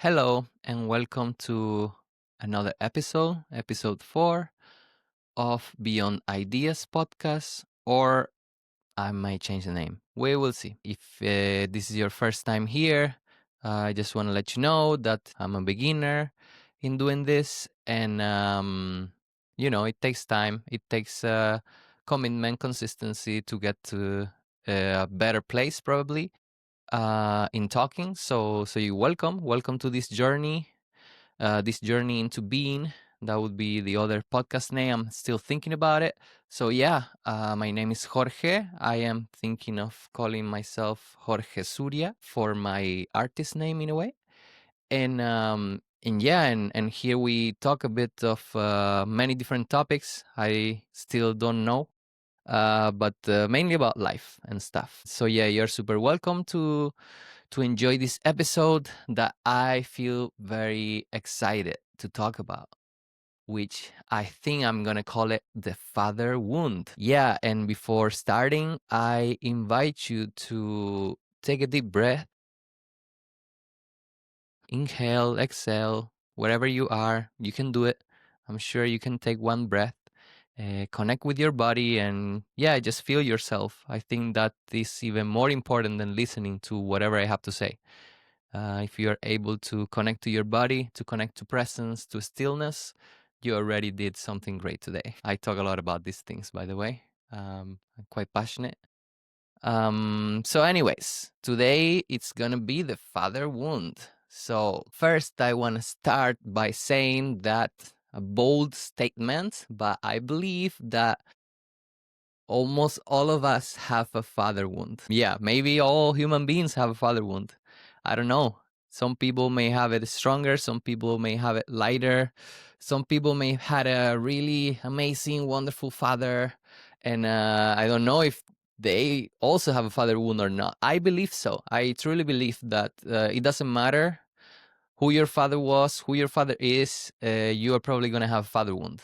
Hello, and welcome to another episode 4 of Beyond Ideas podcast, or I might change the name. We will see. If this is your first time here, I just want to let you know that I'm a beginner in doing this, and it takes time. It takes commitment, consistency to get to a better place, probably in talking. So you welcome to this journey into being. That would be the other podcast name. I'm still thinking about it. So yeah, my name is Jorge. I am thinking of calling myself Jorge Surya for my artist name in a way. And here we talk a bit of many different topics. I still don't know, but mainly about life and stuff. So yeah, you're super welcome to enjoy this episode that I feel very excited to talk about, which I think I'm gonna call it the father wound. Yeah, and before starting, I invite you to take a deep breath, inhale, exhale, wherever you are, you can do it. I'm sure you can take one breath. Connect with your body and yeah, just feel yourself. I think that is even more important than listening to whatever I have to say. If you are able to connect to your body, to connect to presence, to stillness, you already did something great today. I talk a lot about these things, by the way. I'm quite passionate. Anyways, today it's gonna be the father wound. So, first, I want to start by saying that a bold statement, but I believe that almost all of us have a father wound. Yeah, maybe all human beings have a father wound. I don't know. Some people may have it stronger, some people may have it lighter. Some people may have had a really amazing, wonderful father. And I don't know if they also have a father wound or not. I believe so. I truly believe that it doesn't matter who your father was, who your father is, you are probably going to have a father wound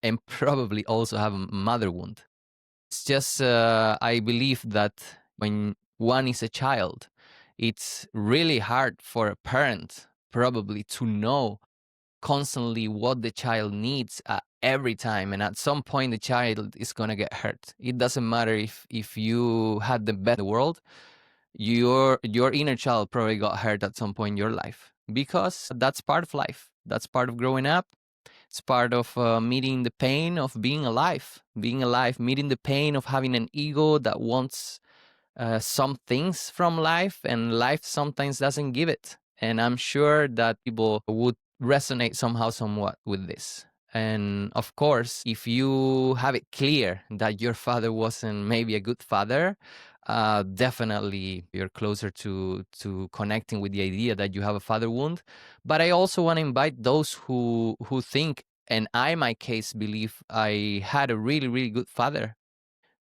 and probably also have a mother wound. It's just, I believe that when one is a child, it's really hard for a parent probably to know constantly what the child needs at every time. And at some point, the child is going to get hurt. It doesn't matter if you had the best in the world, your inner child probably got hurt at some point in your life because that's part of life. That's part of growing up. It's part of meeting the pain of being alive, meeting the pain of having an ego that wants some things from life, and life sometimes doesn't give it. And I'm sure that people would resonate somehow, somewhat with this. And of course, if you have it clear that your father wasn't maybe a good father, definitely you're closer to connecting with the idea that you have a father wound. But I also want to invite those who think, and I, in my case, believe I had a really, really good father.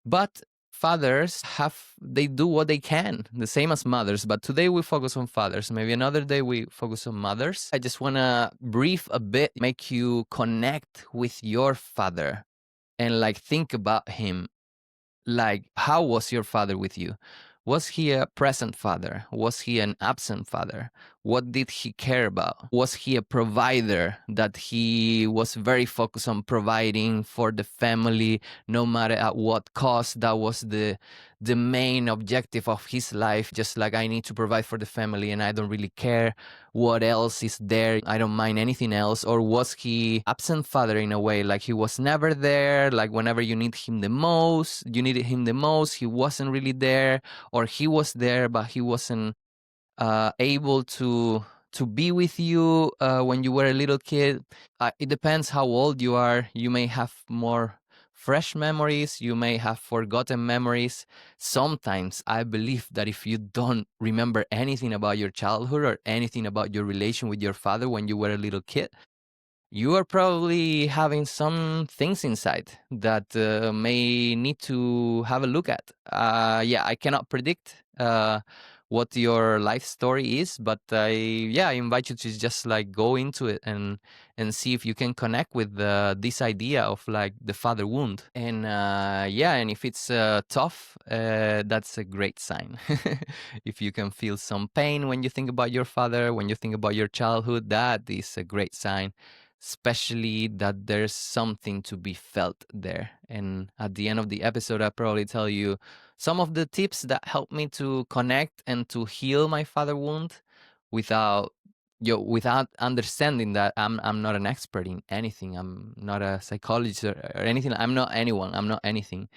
But fathers they do what they can, the same as mothers. But today we focus on fathers. Maybe another day we focus on mothers. I just want to brief a bit, make you connect with your father and like think about him. Like, how was your father with you? Was he a present father? Was he an absent father? What did he care about? Was he a provider that he was very focused on providing for the family, no matter at what cost? That was the main objective of his life. Just like, I need to provide for the family and I don't really care what else is there. I don't mind anything else. Or was he absent father in a way, like he was never there, like whenever you needed him the most, he wasn't really there, or he was there but he wasn't able to be with you when you were a little kid. It depends how old you are. You may have more fresh memories, you may have forgotten memories. Sometimes I believe that if you don't remember anything about your childhood or anything about your relation with your father when you were a little kid, you are probably having some things inside that may need to have a look at. Yeah, I cannot predict what your life story is, but I invite you to just like go into it and see if you can connect with this idea of like the father wound. And and if it's tough, that's a great sign. If you can feel some pain when you think about your father, when you think about your childhood, that is a great sign, especially that there's something to be felt there. And at the end of the episode, I'll probably tell you some of the tips that helped me to connect and to heal my father wound without without understanding that I'm not an expert in anything. I'm not a psychologist or anything. I'm not anyone. I'm not anything.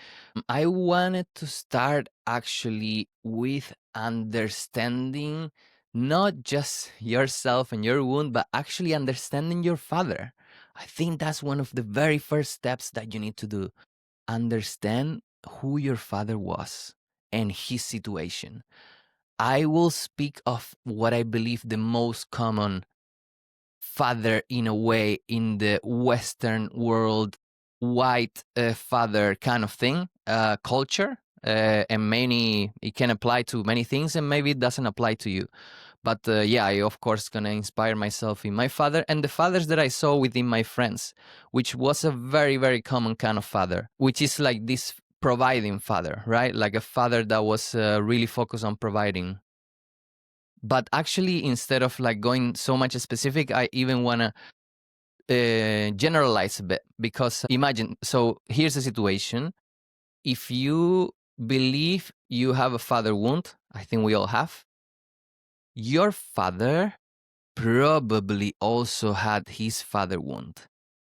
I wanted to start actually with understanding not just yourself and your wound, but actually understanding your father. I think that's one of the very first steps that you need to do. Understand who your father was and his situation. I will speak of what I believe the most common father in a way in the Western world, white father kind of thing, culture. And many, it can apply to many things, and maybe it doesn't apply to you. But I of course gonna inspire myself in my father and the fathers that I saw within my friends, which was a very, very common kind of father, which is like this providing father, right? Like a father that was really focused on providing. But actually, instead of like going so much specific, I even wanna generalize a bit, because imagine, so here's the situation. If you believe you have a father wound, I think we all have, your father probably also had his father wound.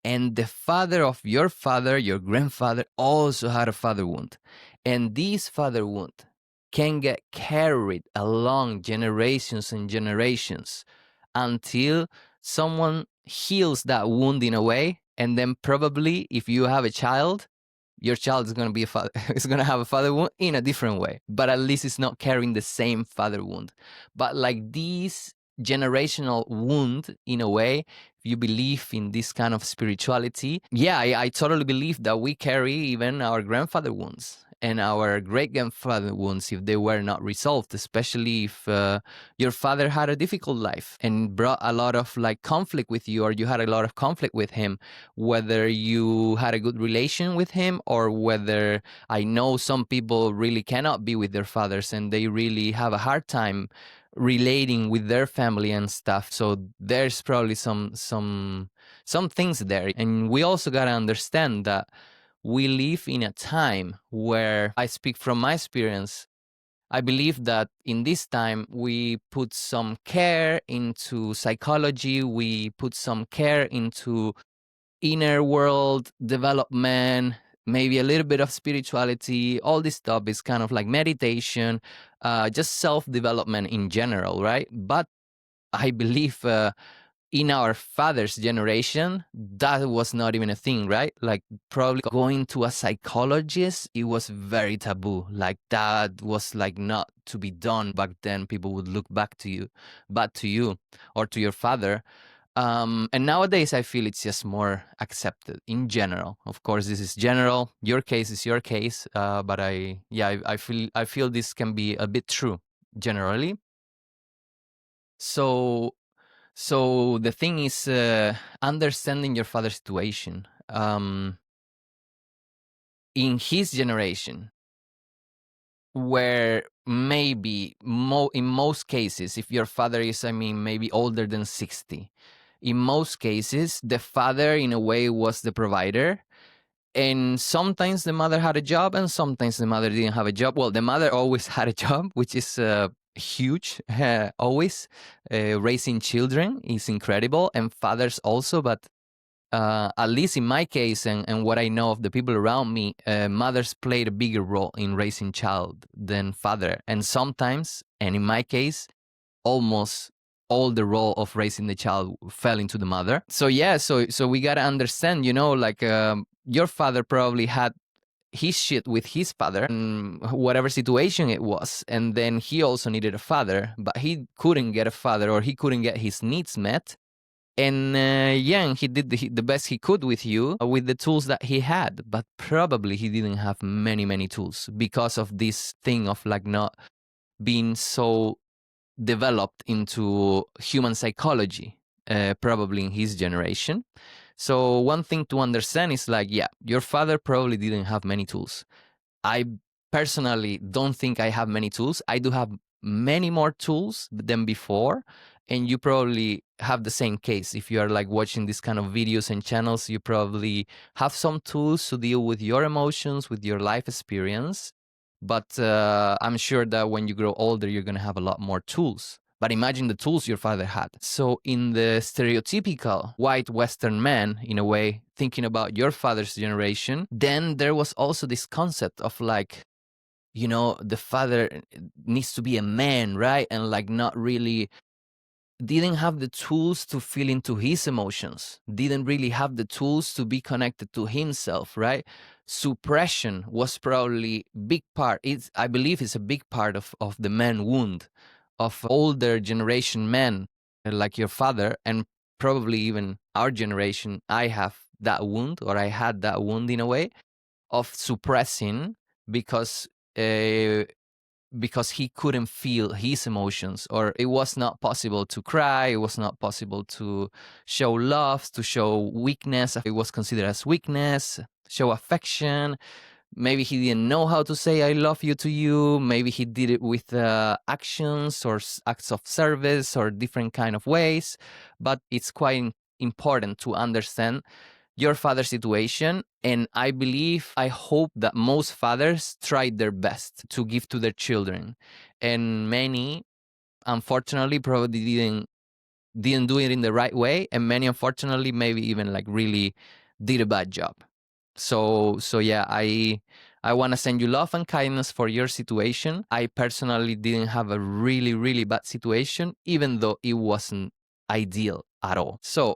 And the father of your father, your grandfather, also had a father wound. And this father wound can get carried along generations and generations until someone heals that wound in a way. And then probably if you have a child, your child is going to be a father, is going to have a father wound in a different way, but at least it's not carrying the same father wound. But like this generational wound, in a way, if you believe in this kind of spirituality, I totally believe that we carry even our grandfather wounds and our great grandfather wounds if they were not resolved, especially if your father had a difficult life and brought a lot of like conflict with you, or you had a lot of conflict with him, whether you had a good relation with him, or whether, I know some people really cannot be with their fathers and they really have a hard time relating with their family and stuff. So there's probably some things there. And we also got to understand that we live in a time where, I speak from my experience, I believe that in this time we put some care into psychology, we put some care into inner world development, maybe a little bit of spirituality. All this stuff is kind of like meditation, just self-development in general, right? But I believe in our father's generation, that was not even a thing, right? Like probably going to a psychologist, it was very taboo. Like that was like not to be done back then. People would look back to you, or to your father. And nowadays, I feel it's just more accepted in general. Of course, this is general. Your case is your case, but I feel this can be a bit true generally. So the thing is, understanding your father's situation. In his generation, where maybe in most cases, if your father is, maybe older than 60, in most cases, the father, in a way, was the provider. And sometimes the mother had a job, and sometimes the mother didn't have a job. Well, the mother always had a job, which is huge, always. Raising children is incredible, and fathers also. But at least in my case, and what I know of the people around me, mothers played a bigger role in raising child than father. And sometimes, and in my case, almost all the role of raising the child fell into the mother. So we gotta understand, like your father probably had his shit with his father, and whatever situation it was, and then he also needed a father, but he couldn't get a father, or he couldn't get his needs met. And and he did the best he could with you, with the tools that he had, but probably he didn't have many tools, because of this thing of like not been so developed into human psychology, probably in his generation. So one thing to understand is like, yeah, your father probably didn't have many tools. I personally don't think I have many tools. I do have many more tools than before. And you probably have the same case. If you are like watching these kind of videos and channels, you probably have some tools to deal with your emotions, with your life experience. But I'm sure that when you grow older, you're going to have a lot more tools. But imagine the tools your father had. So, in the stereotypical white Western man, in a way, thinking about your father's generation, then there was also this concept of like, the father needs to be a man, right? And like not really didn't have the tools to feel into his emotions, didn't really have the tools to be connected to himself, right? Suppression was probably big part. I believe it's a big part of the man wound of older generation men like your father, and probably even our generation. I have that wound, or I had that wound in a way of suppressing because uh, because he couldn't feel his emotions, or it was not possible to cry, it was not possible to show love, to show weakness. It was considered as weakness, show affection. Maybe he didn't know how to say I love you to you. Maybe he did it with actions or acts of service or different kind of ways. But it's quite important to understand your father's situation. And I hope that most fathers tried their best to give to their children. And many, unfortunately, probably didn't do it in the right way. And many, unfortunately, maybe even like really did a bad job. So yeah, I want to send you love and kindness for your situation. I personally didn't have a really, really bad situation, even though it wasn't ideal at all. So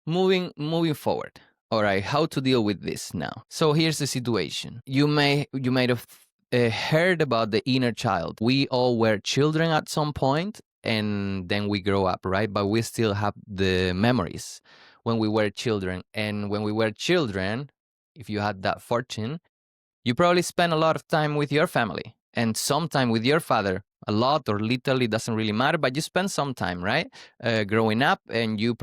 moving forward. All right, how to deal with this now? So here's the situation. You might have heard about the inner child. We all were children at some point, and then we grow up, right? But we still have the memories when we were children. And when we were children, if you had that fortune, you probably spend a lot of time with your family and some time with your father. A lot or little, it doesn't really matter, but you spend some time, right? Growing up, and you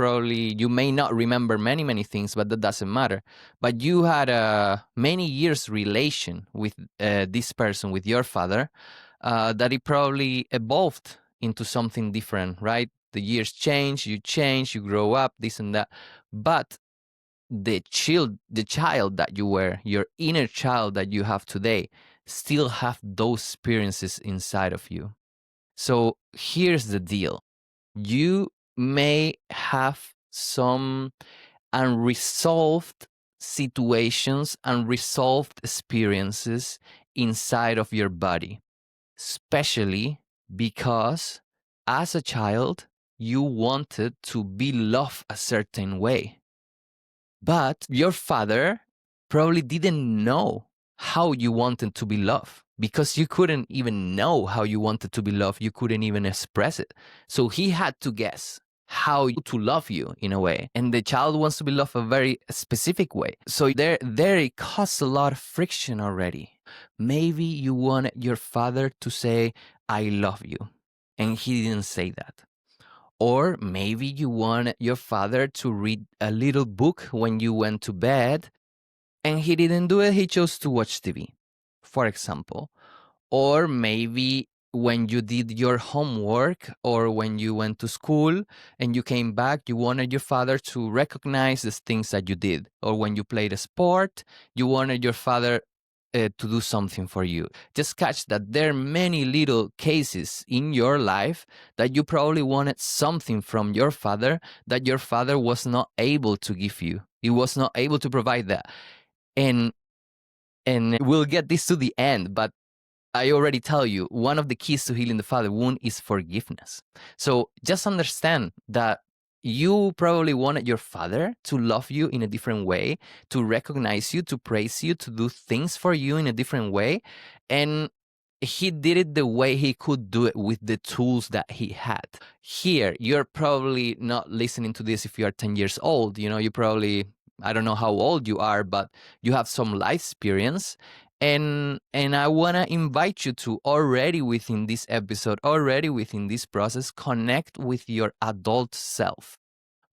may not remember many things, but that doesn't matter. But you had a many years relation with this person, with your father, that it probably evolved into something different, right? The years change, you grow up, this and that. But the child that you were, your inner child that you have today, still have those experiences inside of you. So here's the deal. You may have some unresolved situations, unresolved experiences inside of your body, especially because as a child, you wanted to be loved a certain way. But your father probably didn't know how you wanted to be loved, because you couldn't even know how you wanted to be loved. You couldn't even express it. So he had to guess how to love you in a way. And the child wants to be loved a very specific way. So there it caused a lot of friction already. Maybe you wanted your father to say, I love you. And he didn't say that. Or maybe you want your father to read a little book when you went to bed, and he didn't do it. He chose to watch TV, for example. Or maybe when you did your homework or when you went to school and you came back, you wanted your father to recognize the things that you did. Or when you played a sport, you wanted your father to do something for you. Just catch that there are many little cases in your life that you probably wanted something from your father that your father was not able to give you. He was not able to provide that. And we'll get this to the end, but I already tell you, one of the keys to healing the father wound is forgiveness. So just understand that you probably wanted your father to love you in a different way, to recognize you, to praise you, to do things for you in a different way. And he did it the way he could do it with the tools that he had. Here, you're probably not listening to this if you are 10 years old. You probably, I don't know how old you are, but you have some life experience. And I want to invite you to already within this episode, already within this process, connect with your adult self,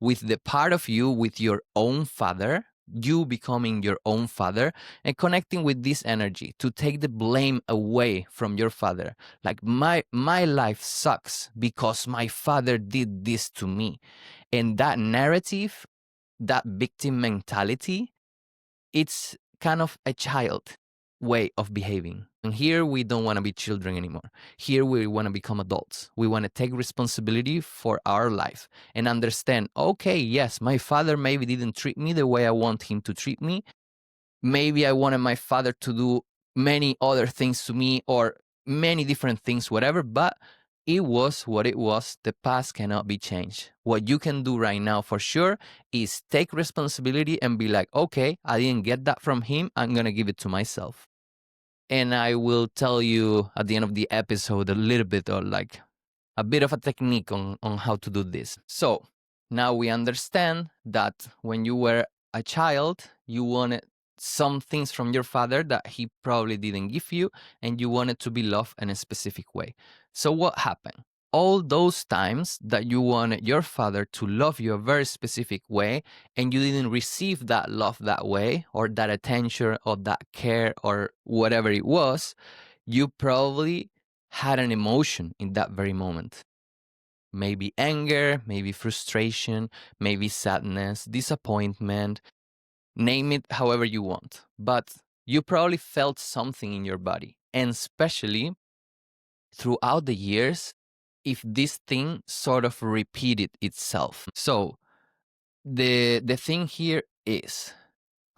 with the part of you, with your own father, you becoming your own father, and connecting with this energy to take the blame away from your father. Like my life sucks because my father did this to me. And that narrative, that victim mentality, it's kind of a child way of behaving. And here we don't want to be children anymore. Here we want to become adults. We want to take responsibility for our life and understand, okay, yes, my father maybe didn't treat me the way I want him to treat me. Maybe I wanted my father to do many other things to me or many different things, whatever, but it was what it was. The past cannot be changed. What you can do right now for sure is take responsibility and be like, okay, I didn't get that from him. I'm going to give it to myself. And I will tell you at the end of the episode a little bit or like a bit of a technique on how to do this. So now we understand that when you were a child, you wanted some things from your father that he probably didn't give you, and you wanted to be loved in a specific way. So what happened? All those times that you wanted your father to love you a very specific way, and you didn't receive that love that way, or that attention, or that care, or whatever it was, you probably had an emotion in that very moment. Maybe anger, maybe frustration, maybe sadness, disappointment, name it however you want. But you probably felt something in your body. And especially throughout the years, if this thing sort of repeated itself. So the thing here is,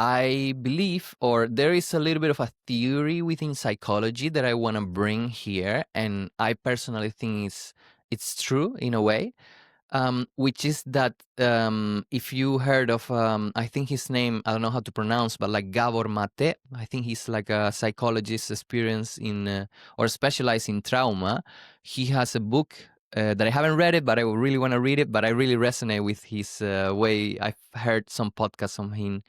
I believe, or there is a little bit of a theory within psychology that I want to bring here, and I personally think it's true in a way, which is that if you heard of, I think his name, I don't know how to pronounce, but like Gabor Mate, I think he's like a psychologist experienced in or specialized in trauma. He has a book that I haven't read it, but I really want to read it. But I really resonate with his way. I've heard some podcasts on him,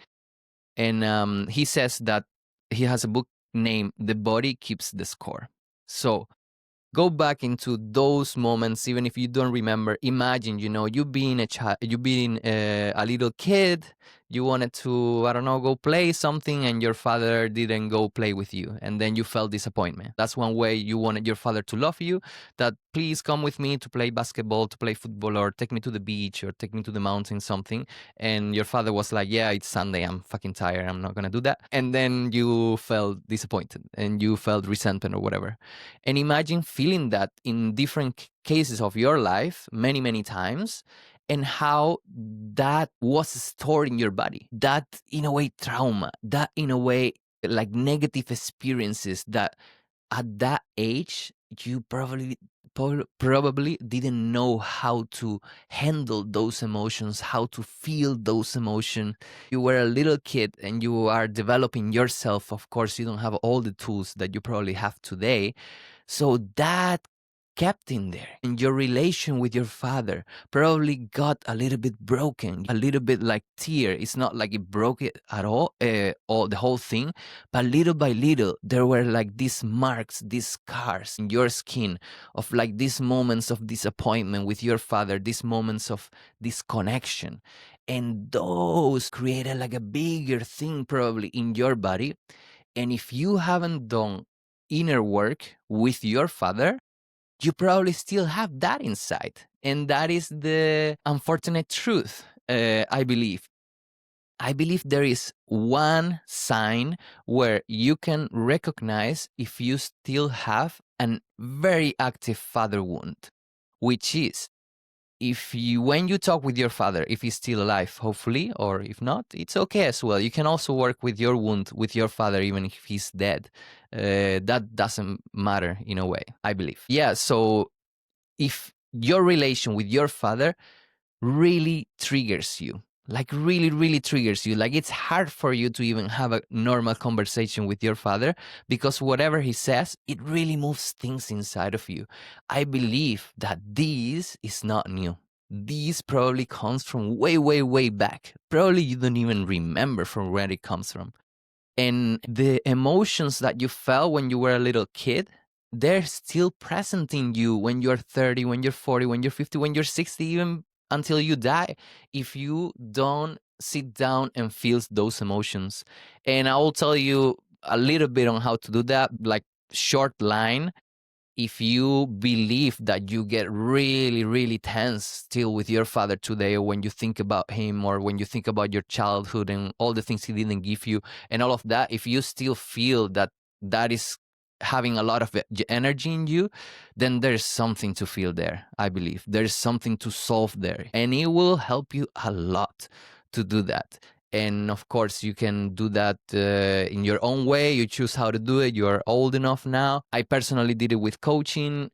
and he says that he has a book named "The Body Keeps the Score." So go back into those moments, even if you don't remember. Imagine, you being a child, you being a little kid. You wanted to, I don't know, go play something, and your father didn't go play with you, and then you felt disappointment. That's one way you wanted your father to love you, that please come with me to play basketball, to play football, or take me to the beach, or take me to the mountain, something. And your father was like, yeah, it's Sunday, I'm fucking tired, I'm not gonna do that. And then you felt disappointed and you felt resentment or whatever. And imagine feeling that in different cases of your life many, many times, and how that was stored in your body. That, in a way, trauma, that, in a way, like negative experiences that at that age, you probably didn't know how to handle those emotions, how to feel those emotions. You were a little kid and you are developing yourself. Of course, you don't have all the tools that you probably have today. So that kept in there. And your relation with your father probably got a little bit broken, a little bit like tear. It's not like it broke it at all the whole thing, but little by little, there were like these marks, these scars in your skin of like these moments of disappointment with your father, these moments of disconnection. And those created like a bigger thing probably in your body. And if you haven't done inner work with your father, you probably still have that inside. And that is the unfortunate truth, I believe. I believe there is one sign where you can recognize if you still have a very active father wound, which is if you, when you talk with your father, if he's still alive, hopefully, or if not, it's okay as well. You can also work with your wound with your father, even if he's dead. That doesn't matter in a way, I believe. Yeah, so if your relation with your father really triggers you, like really, really triggers you, like it's hard for you to even have a normal conversation with your father because whatever he says, it really moves things inside of you. I believe that this is not new. This probably comes from way, way, way back. Probably you don't even remember from where it comes from. And the emotions that you felt when you were a little kid, they're still present in you when you're 30, when you're 40, when you're 50, when you're 60, even until you die, if you don't sit down and feel those emotions. And I will tell you a little bit on how to do that, like short line. If you believe that you get really, really tense still with your father today, or when you think about him, or when you think about your childhood and all the things he didn't give you and all of that, if you still feel that that is having a lot of energy in you, then there's something to feel there. I believe there's something to solve there, and it will help you a lot to do that. And of course, you can do that in your own way. You choose how to do it. You're old enough now. I personally did it with coaching,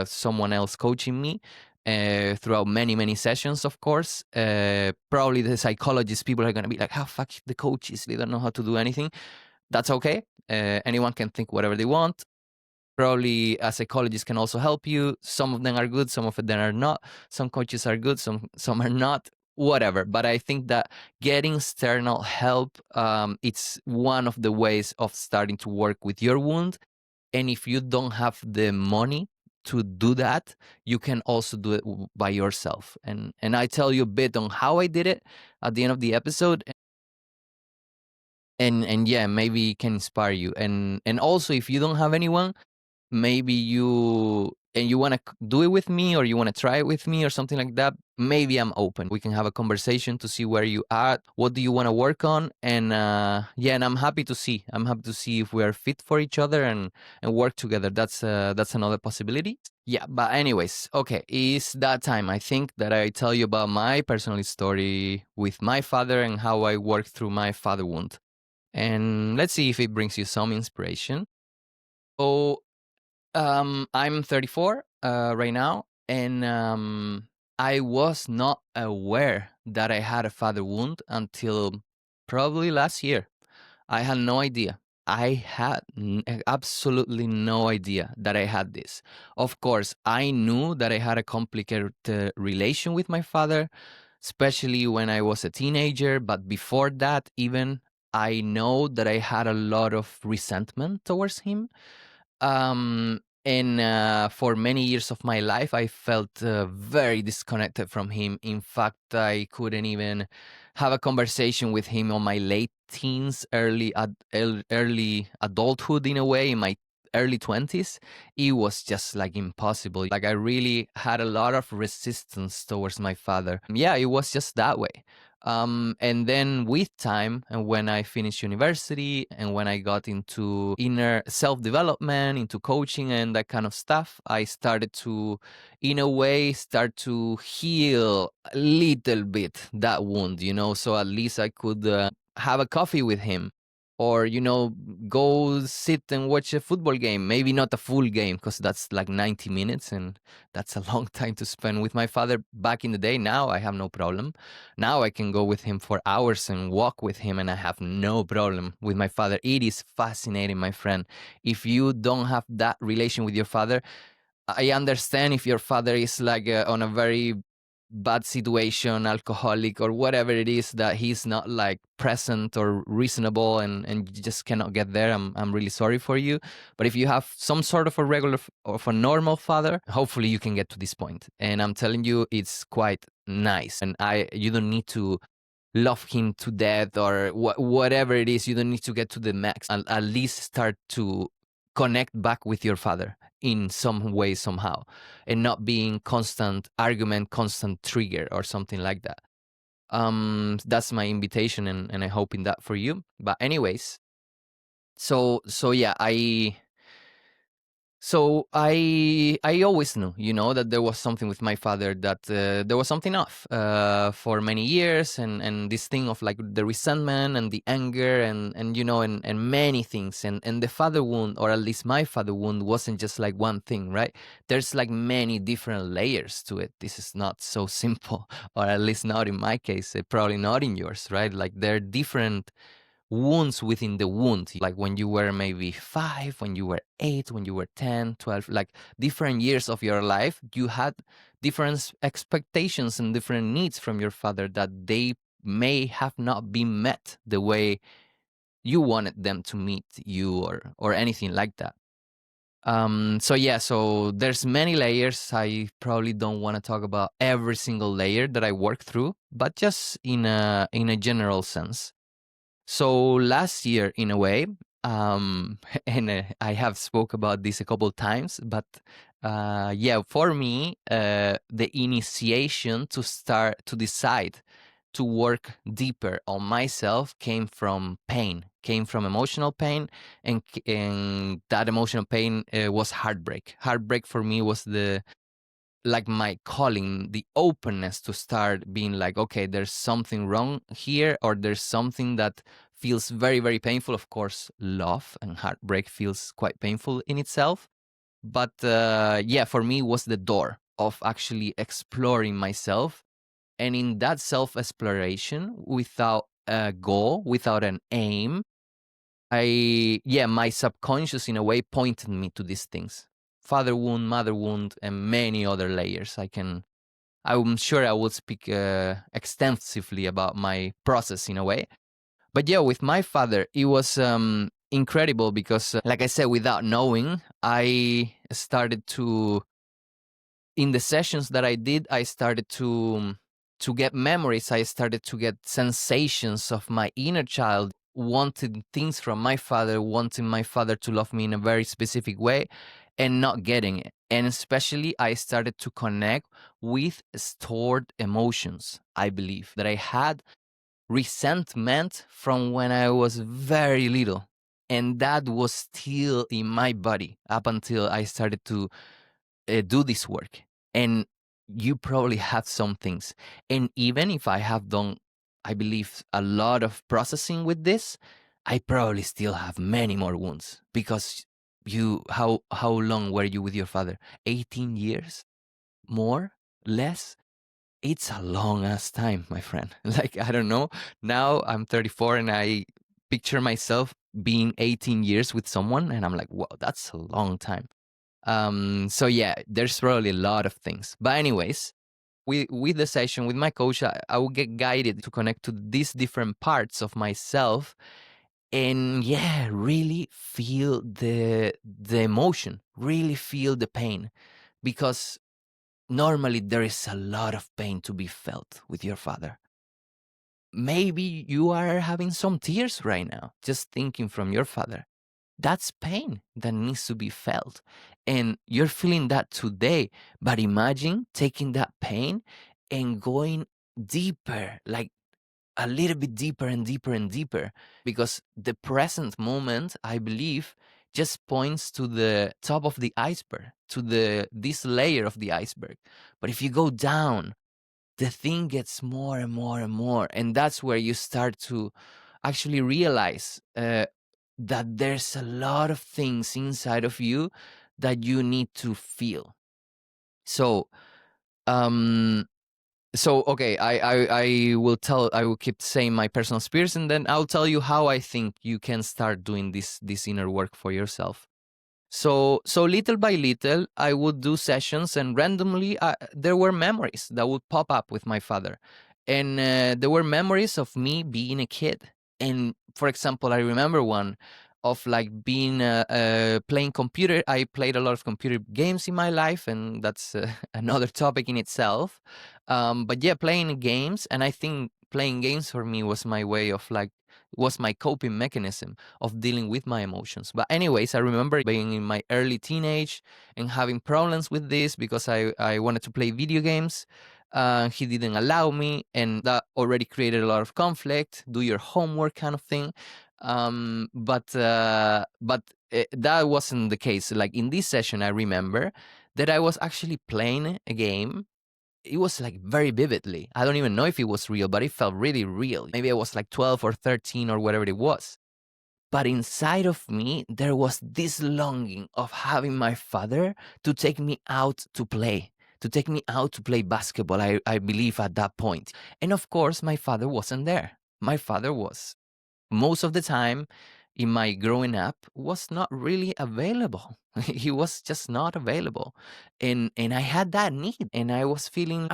someone else coaching me throughout many, many sessions, of course. Probably the psychologists, people are going to be like, how fuck the coaches, they don't know how to do anything. That's okay. Anyone can think whatever they want. Probably a psychologist can also help you. Some of them are good, some of them are not. Some coaches are good, some are not, whatever. But I think that getting external help, it's one of the ways of starting to work with your wound. And if you don't have the money to do that, you can also do it by yourself. And I tell you a bit on how I did it at the end of the episode. And yeah, maybe it can inspire you. And also, if you don't have anyone, maybe you want to do it with me, or you want to try it with me or something like that, maybe I'm open. We can have a conversation to see where you are, what do you want to work on. And yeah, and I'm happy to see if we are fit for each other and work together. That's another possibility. Yeah, but anyways, okay, it's that time. I think that I tell you about my personal story with my father and how I worked through my father wound, and let's see if it brings you some inspiration. So I'm 34 right now, and I was not aware that I had a father wound until probably last year. I had no idea. I had absolutely no idea that I had this. Of course, I knew that I had a complicated relation with my father, especially when I was a teenager. But before that, even, I know that I had a lot of resentment towards him. And for many years of my life, I felt very disconnected from him. In fact, I couldn't even have a conversation with him on my late teens, early adulthood, in a way, in my early 20s. It was just like impossible. Like, I really had a lot of resistance towards my father. Yeah, it was just that way. And then with time, and when I finished university, and when I got into inner self-development, into coaching and that kind of stuff, I started to, in a way, start to heal a little bit that wound, so at least I could have a coffee with him, or go sit and watch a football game. Maybe not a full game, because that's like 90 minutes, and that's a long time to spend with my father back in the day. Now I have no problem. Now I can go with him for hours and walk with him, and I have no problem with my father. It is fascinating, my friend. If you don't have that relation with your father, I understand if your father is like on a very bad situation, alcoholic or whatever it is, that he's not like present or reasonable, and you just cannot get there. I'm really sorry for you. But if you have some sort of a regular of a normal father, hopefully you can get to this point. And I'm telling you, it's quite nice. And you don't need to love him to death, or whatever it is. You don't need to get to the max. At least start to connect back with your father in some way, somehow, and not being constant argument, constant trigger, or something like that. That's my invitation, and I hope in that for you. But anyways, so yeah, I always knew, that there was something with my father, that there was something off for many years, and this thing of like the resentment and the anger, and many things, and the father wound, or at least my father wound, wasn't just like one thing, right? There's like many different layers to it. This is not so simple, or at least not in my case, probably not in yours, right? Like, there are different wounds within the wound, like when you were maybe 5, when you were 8, when you were 10, 12, like different years of your life, you had different expectations and different needs from your father, that they may have not been met the way you wanted them to meet you or anything like that. So yeah, so there's many layers. I probably don't want to talk about every single layer that I work through, but just in a general sense. So last year, in a way, and I have spoke about this a couple times, but yeah, for me, the initiation to start to decide to work deeper on myself came from pain, came from emotional pain, and that emotional pain was heartbreak. Heartbreak for me was the like my calling, the openness to start being like, okay, there's something wrong here, or there's something that feels very, very painful. Of course, love and heartbreak feels quite painful in itself. But yeah, for me, it was the door of actually exploring myself. And in that self exploration, without a goal, without an aim, yeah, my subconscious in a way pointed me to these things: father wound, mother wound, and many other layers. I'm sure I will speak extensively about my process in a way. But yeah, with my father, it was incredible because, like I said, without knowing, I started to, in the sessions that I did, I started to get memories. I started to get sensations of my inner child wanting things from my father, wanting my father to love me in a very specific way and not getting it. And especially, I started to connect with stored emotions. I believe that I had resentment from when I was very little. And that was still in my body up until I started to do this work. And you probably have some things. And even if I have done, I believe, a lot of processing with this, I probably still have many more wounds because how long were you with your father? 18 years? More? Less? It's a long ass time, my friend. Like, I don't know. Now I'm 34 and I picture myself being 18 years with someone and I'm like, wow, that's a long time. So yeah, there's probably a lot of things. But anyways, with the session with my coach, I will get guided to connect to these different parts of myself and yeah, really feel the emotion, really feel the pain. Because normally there is a lot of pain to be felt with your father. Maybe you are having some tears right now, just thinking from your father. That's pain that needs to be felt. And you're feeling that today. But imagine taking that pain and going deeper, like a little bit deeper and deeper and deeper. Because the present moment, I believe, just points to the top of the iceberg, to this layer of the iceberg. But if you go down, the thing gets more and more and more. And that's where you start to actually realize that there's a lot of things inside of you that you need to feel. So, um, okay, I will keep saying my personal experience, and then I'll tell you how I think you can start doing this inner work for yourself. So little by little, I would do sessions, and randomly, there were memories that would pop up with my father, and there were memories of me being a kid. And for example, I remember one of like being playing computer. I played a lot of computer games in my life, and that's another topic in itself. But yeah, playing games, and I think playing games for me was my way of like was my coping mechanism of dealing with my emotions. But anyways, I remember being in my early teenage and having problems with this because I wanted to play video games. He didn't allow me, and that already created a lot of conflict. Do your homework, kind of thing. But that wasn't the case. Like in this session, I remember that I was actually playing a game. It was like very vividly. I don't even know if it was real, but it felt really real. Maybe I was like 12 or 13 or whatever it was. But inside of me, there was this longing of having my father to take me out to play, to take me out to play basketball, I believe at that point. And of course, my father wasn't there. My father was most of the time in my growing up was not really available. He was just not available. And I had that need, and I was feeling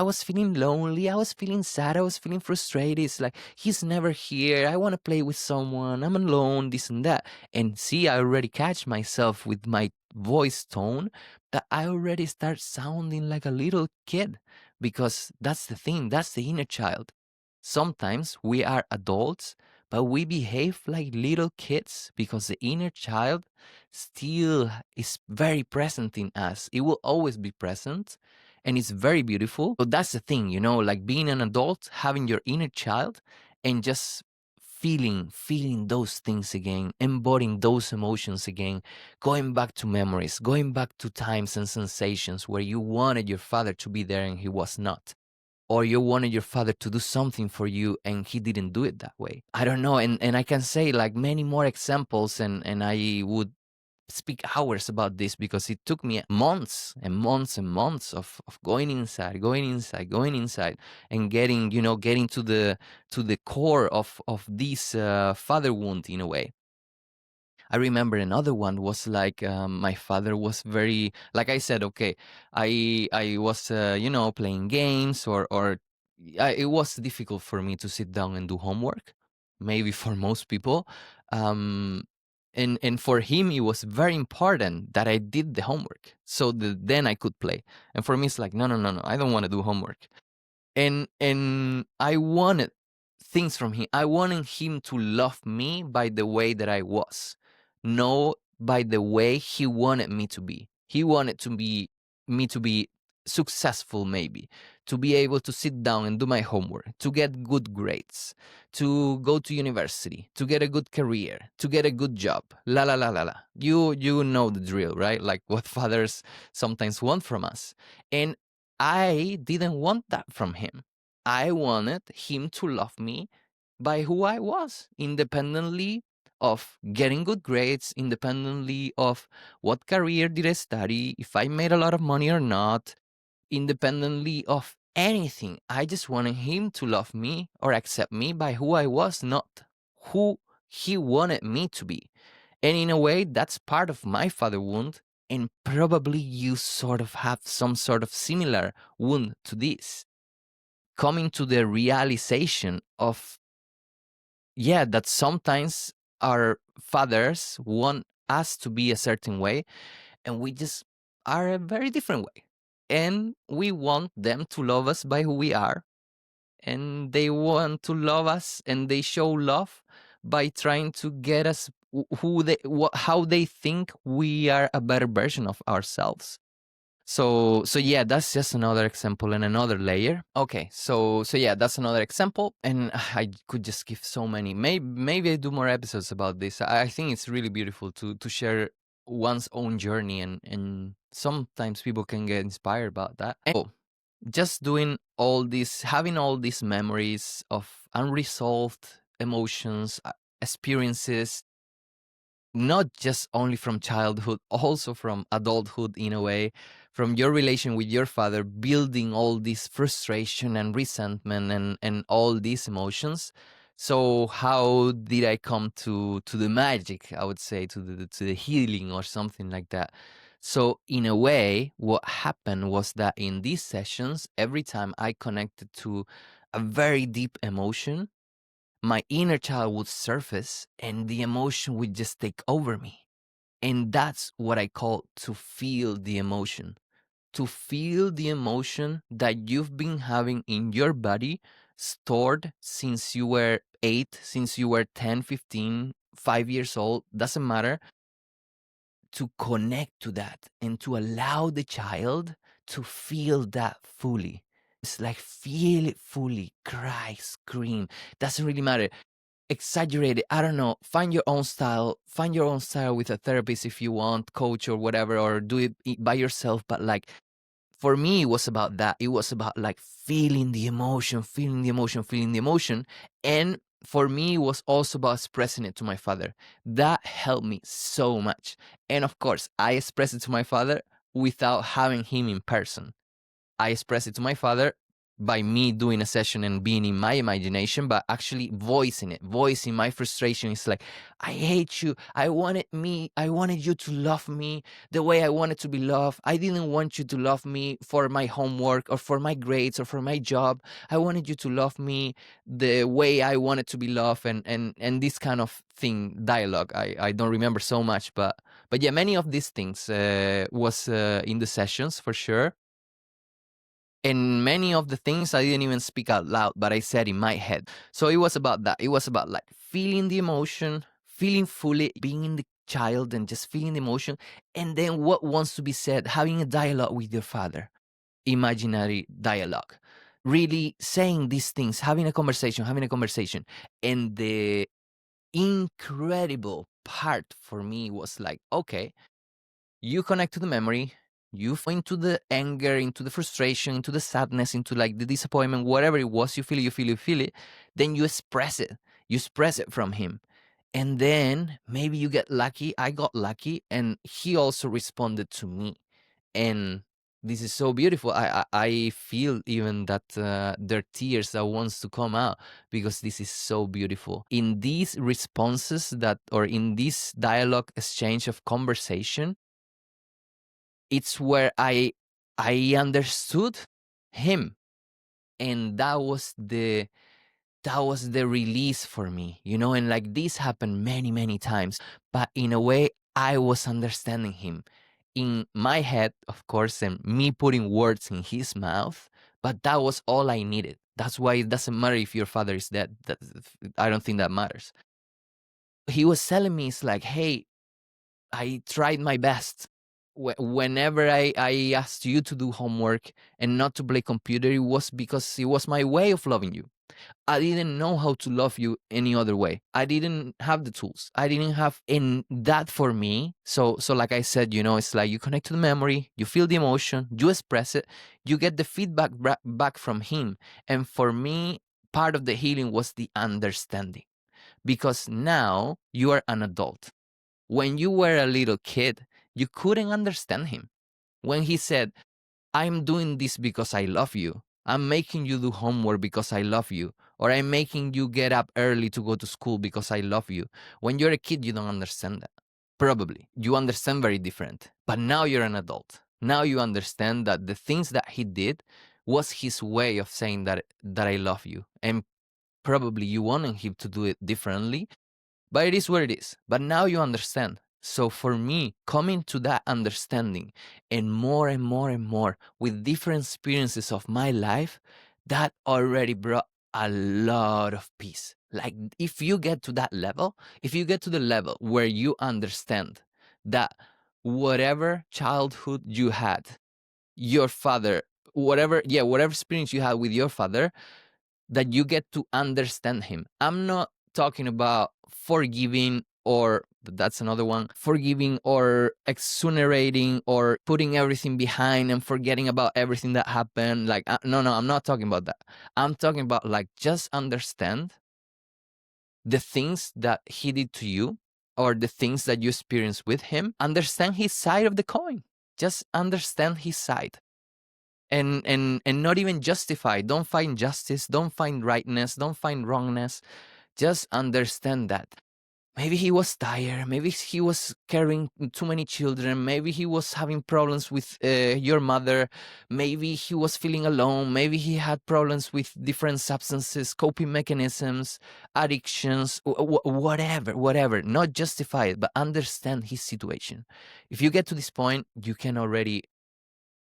lonely, I was feeling sad, I was feeling frustrated. It's like he's never here. I want to play with someone. I'm alone, this and that. And see, I already catch myself with my voice tone that I already start sounding like a little kid, because that's the thing, that's the inner child. Sometimes we are adults, but we behave like little kids because the inner child still is very present in us. It will always be present, and it's very beautiful. But that's the thing, like being an adult, having your inner child and just feeling those things again, embodying those emotions again, going back to memories, going back to times and sensations where you wanted your father to be there and he was not, or you wanted your father to do something for you and he didn't do it that way. I don't know. And I can say like many more examples, and I would speak hours about this because it took me months and months and months of going inside, and getting to the core of this father wound in a way. I remember another one was like my father was very, like I said, okay, I was playing games, it was difficult for me to sit down and do homework, maybe for most people, um, and for him it was very important that I did the homework so that then I could play. And for me it's like, no, no, no, no, I don't want to do homework. And I wanted things from him. I wanted him to love me by the way that I was, no by the way he wanted me to be. He wanted me to be successful, maybe, to be able to sit down and do my homework, to get good grades, to go to university, to get a good career, to get a good job. La la la la la. You know the drill, right? Like what fathers sometimes want from us. And I didn't want that from him. I wanted him to love me by who I was, independently of getting good grades, independently of what career did I study, if I made a lot of money or not, independently of anything. I just wanted him to love me or accept me by who I was, not who he wanted me to be. And in a way, that's part of my father wound. And probably you sort of have some sort of similar wound to this. Coming to the realization of, yeah, that sometimes our fathers want us to be a certain way, and we just are a very different way. And we want them to love us by who we are, and they want to love us and they show love by trying to get us how they think we are a better version of ourselves. So yeah, that's just another example and another layer. Okay, so yeah, that's another example, and I could just give so many. Maybe I do more episodes about this. I think it's really beautiful to share one's own journey, and sometimes people can get inspired about that. And just doing all this, having all these memories of unresolved emotions, experiences, not just only from childhood, also from adulthood in a way, from your relation with your father, building all this frustration and resentment and all these emotions. So how did I come to the magic, I would say, to the healing or something like that? So in a way, what happened was that in these sessions, every time I connected to a very deep emotion, my inner child would surface and the emotion would just take over me. And that's what I call to feel the emotion. To feel the emotion that you've been having in your body, stored since you were 8, since you were 10, 15, 5 years old, doesn't matter. To connect to that and to allow the child to feel that fully. It's like feel it fully, cry, scream, doesn't really matter. Exaggerate it. I don't know. Find your own style. Find your own style with a therapist if you want, coach or whatever, or do it by yourself. But like for me, it was about that. It was about like feeling the emotion, feeling the emotion, feeling the emotion. And for me, it was also about expressing it to my father. That helped me so much. And of course, I expressed it to my father without having him in person. I expressed it to my father by me doing a session and being in my imagination, but actually voicing it, voicing my frustration. It's like, I hate you. I wanted you to love me the way I wanted to be loved. I didn't want you to love me for my homework or for my grades or for my job. I wanted you to love me the way I wanted to be loved, and this kind of thing, dialogue. I don't remember so much, but yeah, many of these things was in the sessions for sure. And many of the things I didn't even speak out loud, but I said in my head. So it was about that. It was about like feeling the emotion, feeling fully, being in the child and just feeling the emotion. And then what wants to be said, having a dialogue with your father, imaginary dialogue, really saying these things, having a conversation, having a conversation. And the incredible part for me was like, okay, you connect to the memory, you fall into the anger, into the frustration, into the sadness, into like the disappointment, whatever it was, you feel it, then you express it. You express it from him. And then maybe you get lucky. I got lucky, and he also responded to me. And this is so beautiful. I feel even that there are tears that wants to come out, because this is so beautiful. In these responses that, or in this dialogue exchange of conversation, it's where I understood him, and that was the release for me, you know. And like this happened many times, but in a way I was understanding him in my head, of course, and me putting words in his mouth, but that was all I needed. That's why it doesn't matter if your father is dead. I don't think that matters. He was telling me, it's like, hey, I tried my best. Whenever I asked you to do homework and not to play computer, it was because it was my way of loving you. I didn't know how to love you any other way. I didn't have the tools. I didn't have in that for me. So like I said, you know, it's like you connect to the memory, you feel the emotion, you express it, you get the feedback back from him. And for me, part of the healing was the understanding, because now you are an adult. When you were a little kid, you couldn't understand him. When he said, I'm doing this because I love you, I'm making you do homework because I love you, or I'm making you get up early to go to school because I love you. When you're a kid, you don't understand that. Probably. You understand very different. But now you're an adult. Now you understand that the things that he did was his way of saying that I love you. And probably you wanted him to do it differently, but it is what it is. But now you understand. So for me, coming to that understanding, and more and more and more with different experiences of my life, that already brought a lot of peace. Like if you get to that level, if you get to the level where you understand that whatever childhood you had, your father, whatever experience you had with your father, that you get to understand him. I'm not talking about forgiving, or that's another one, forgiving or exonerating or putting everything behind and forgetting about everything that happened. Like, no, I'm not talking about that. I'm talking about like just understand the things that he did to you, or the things that you experienced with him. Understand his side of the coin. Just understand his side, and not even justify. Don't find justice, don't find rightness, don't find wrongness. Just understand that maybe he was tired, maybe he was carrying too many children, maybe he was having problems with your mother, maybe he was feeling alone, maybe he had problems with different substances, coping mechanisms, addictions, whatever. Not justify it, but understand his situation. If you get to this point, you can already,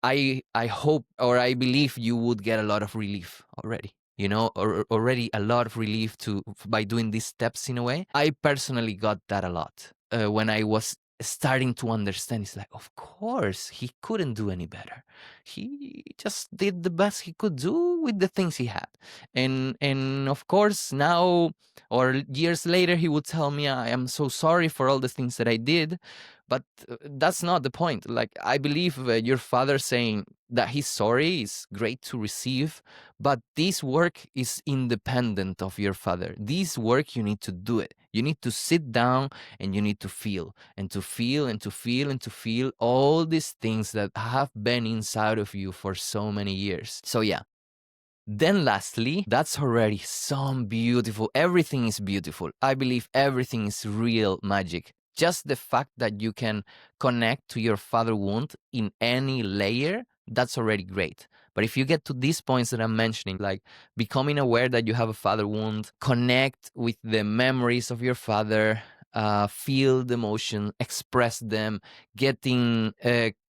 I hope, or I believe you would get a lot of relief already. You know, or already a lot of relief to by doing these steps in a way. I personally got that a lot when I was starting to understand. It's like, of course, he couldn't do any better. He just did the best he could do with the things he had, and of course now or years later he would tell me, I am so sorry for all the things that I did. But that's not the point. Like, I believe your father saying that he's sorry is great to receive, but this work is independent of your father. This work, you need to do it. You need to sit down and you need to feel and to feel and to feel and to feel all these things that have been inside of you for so many years. So yeah, Then lastly, that's already some beautiful, everything is beautiful. I believe everything is real magic. Just the fact that you can connect to your father wound in any layer, that's already great. But if you get to these points that I'm mentioning, like becoming aware that you have a father wound, connect with the memories of your father, feel the emotion, express them, getting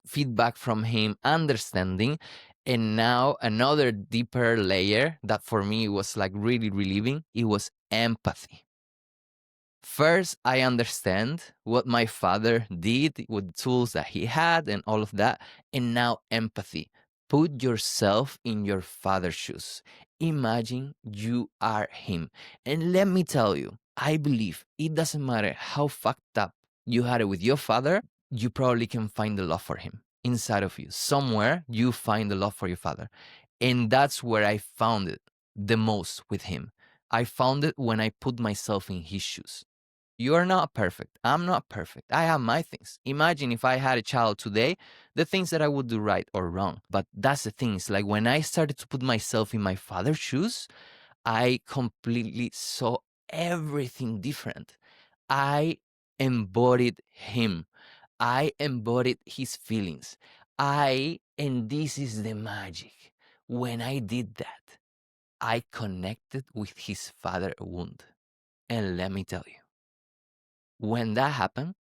feedback from him, understanding, and now another deeper layer that for me was like really relieving, it was empathy. First, I understand what my father did with the tools that he had and all of that. And now empathy. Put yourself in your father's shoes. Imagine you are him. And let me tell you, I believe it doesn't matter how fucked up you had it with your father, you probably can find the love for him inside of you. Somewhere you find the love for your father. And that's where I found it the most with him. I found it when I put myself in his shoes. You are not perfect. I'm not perfect. I have my things. Imagine if I had a child today, the things that I would do right or wrong. But that's the thing. It's like when I started to put myself in my father's shoes, I completely saw everything different. I embodied him. I embodied his feelings. And this is the magic. When I did that, I connected with his father wound. And let me tell you, when that happened,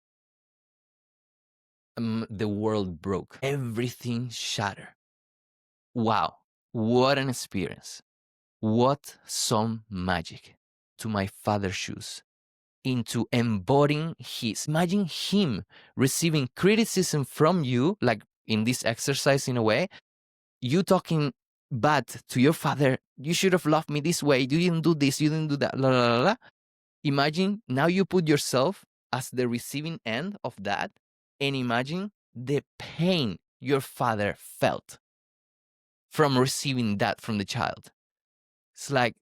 the world broke. Everything shattered. Wow, what an experience. What some magic to my father's shoes into embodying his. Imagine him receiving criticism from you, like in this exercise in a way, you talking bad to your father. You should have loved me this way. You didn't do this. You didn't do that. La, la, la, la. Imagine now you put yourself as the receiving end of that and imagine the pain your father felt from receiving that from the child. It's like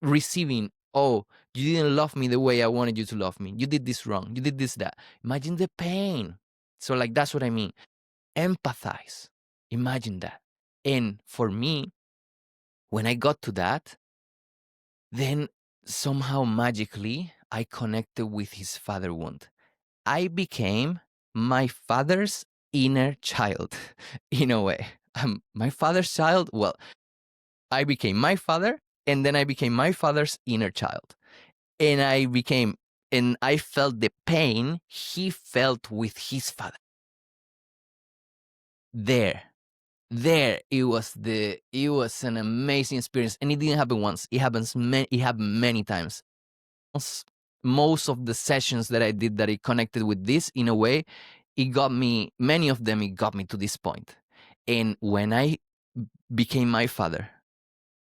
receiving, oh, you didn't love me the way I wanted you to love me. You did this wrong. You did this, that. Imagine the pain. So, like, that's what I mean. Empathize. Imagine that. And for me, when I got to that, then somehow magically I connected with his father wound. I became my father's inner child in a way. My father's child. Well, I became my father and then I became my father's inner child. And I felt the pain he felt with his father. There, it was an amazing experience. And it didn't happen once. It happened many times. Most of the sessions that I did that I connected with this in a way, many of them, it got me to this point. And when I became my father,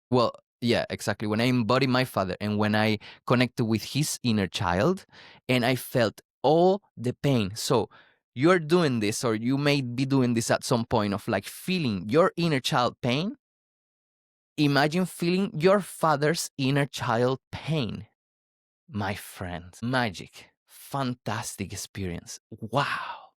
well, yeah, exactly. When I embodied my father and when I connected with his inner child and I felt all the pain. So you're doing this, or you may be doing this at some point of like feeling your inner child pain. Imagine feeling your father's inner child pain. My friend, magic, fantastic experience. Wow.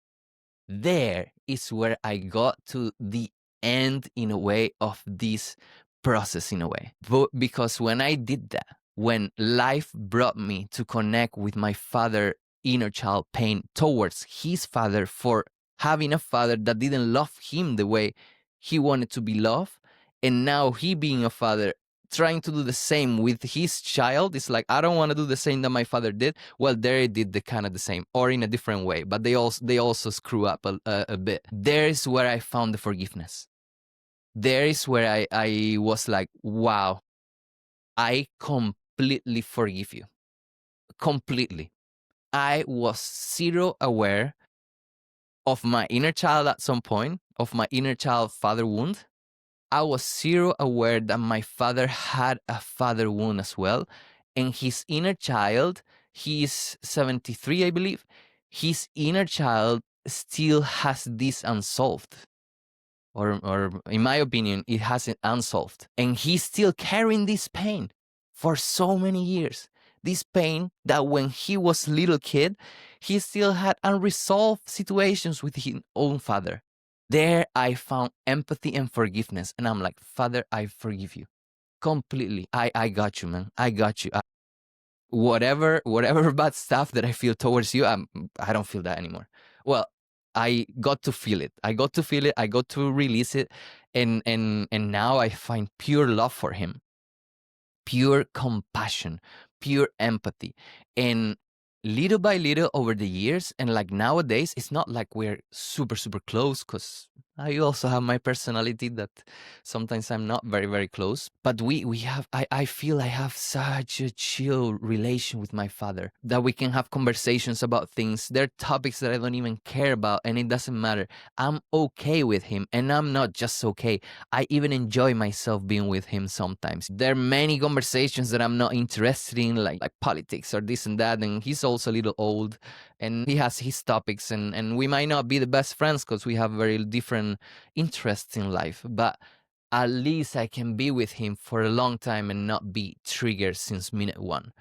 There is where I got to the end in a way of this process in a way. But because when I did that, when life brought me to connect with my father inner child pain towards his father for having a father that didn't love him the way he wanted to be loved, and now he being a father trying to do the same with his child, it's like, I don't want to do the same that my father did. Well, they did the kind of the same or in a different way, but they also screw up a bit. There is where I found the forgiveness. There is where I was like, wow, I completely forgive you. Completely. I was zero aware of my inner child at some point, of my inner child father wound. I was zero aware that my father had a father wound as well. And his inner child, he's 73, I believe, his inner child still has this unsolved. Or in my opinion, it hasn't unsolved. And he's still carrying this pain for so many years. This pain that when he was a little kid, he still had unresolved situations with his own father. There I found empathy and forgiveness. And I'm like, Father, I forgive you. Completely. I got you, man. I got you. Whatever bad stuff that I feel towards you, I don't feel that anymore. Well, I got to feel it. I got to feel it. I got to release it, and now I find pure love for him, pure compassion, pure empathy. And little by little over the years, and like nowadays, it's not like we're super, super close because I also have my personality that sometimes I'm not very, very close. But we have, I feel I have such a chill relation with my father that we can have conversations about things. There are topics that I don't even care about, and it doesn't matter. I'm okay with him, and I'm not just okay. I even enjoy myself being with him sometimes. There are many conversations that I'm not interested in, like politics or this and that. And he's also a little old and he has his topics, and we might not be the best friends because we have very different interests in life. But at least I can be with him for a long time and not be triggered since minute one.